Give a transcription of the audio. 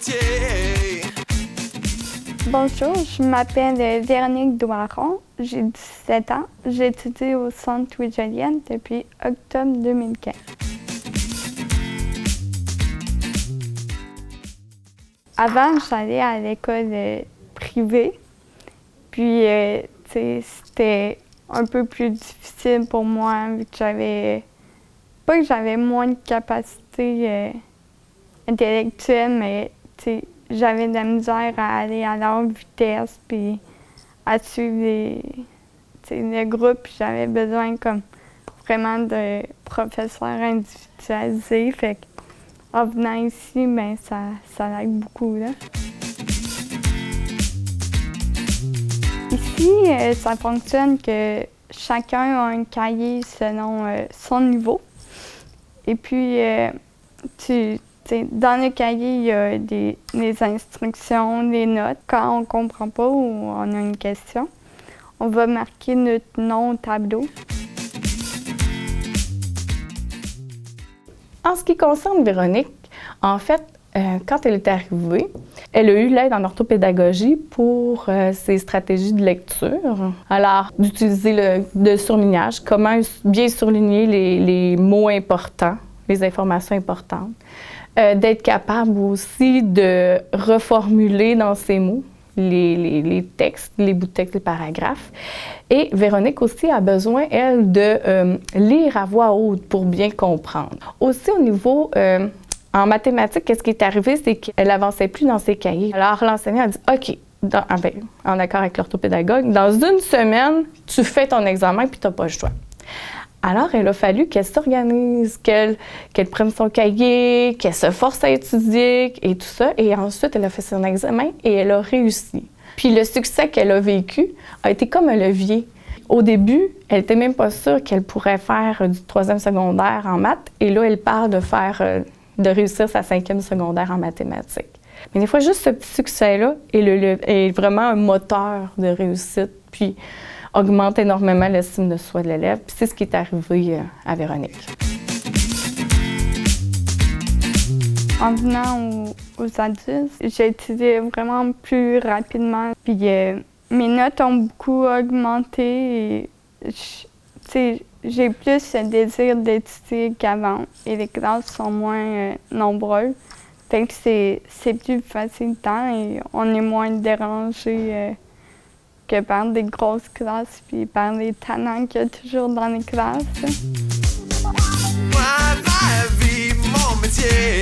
métier. Bonjour, je m'appelle Véronique Doiron, j'ai 17 ans. J'étudie au Centre Louis-Joliette depuis octobre 2015. Avant, j'allais à l'école privée, puis c'était un peu plus difficile pour moi vu que pas que j'avais moins de capacité intellectuelle, mais j'avais de la misère à aller à leur vitesse puis à suivre le groupe. Puis j'avais besoin comme vraiment de professeurs individualisés. Fait qu'en venant ici, ben, ça aide beaucoup, là. Ici, ça fonctionne que chacun a un cahier selon son niveau. Et puis, dans le cahier, il y a des instructions, des notes. Quand on ne comprend pas ou on a une question, on va marquer notre nom au tableau. En ce qui concerne Véronique, en fait, quand elle est arrivée, elle a eu l'aide en orthopédagogie pour ses stratégies de lecture. Alors, d'utiliser le surlignage, comment bien surligner les mots importants, les informations importantes. D'être capable aussi de reformuler dans ses mots les textes, les bouts de texte, les paragraphes. Et Véronique aussi a besoin, elle, de lire à voix haute pour bien comprendre. Aussi au niveau, en mathématiques, qu'est-ce qui est arrivé, c'est qu'elle n'avançait plus dans ses cahiers. Alors l'enseignant a dit « OK, en accord avec l'orthopédagogue, dans une semaine, tu fais ton examen puis tu n'as pas le choix. » Alors, il a fallu qu'elle s'organise, qu'elle prenne son cahier, qu'elle se force à étudier et tout ça. Et ensuite, elle a fait son examen et elle a réussi. Puis le succès qu'elle a vécu a été comme un levier. Au début, elle n'était même pas sûre qu'elle pourrait faire du 3e secondaire en maths. Et là, elle parle de réussir sa 5e secondaire en mathématiques. Mais des fois, juste ce petit succès-là est vraiment un moteur de réussite. Puis, augmente énormément l'estime de soi de l'élève. Puis c'est ce qui est arrivé à Véronique. En venant aux adultes, j'ai étudié vraiment plus rapidement. Puis mes notes ont beaucoup augmenté. Et, j'ai plus le désir d'étudier qu'avant. Et les classes sont moins nombreuses. Fait que c'est plus facilitant et on est moins dérangé que par des grosses classes puis par les talents qu'il y a toujours dans les classes. Moi, ma vie, mon métier.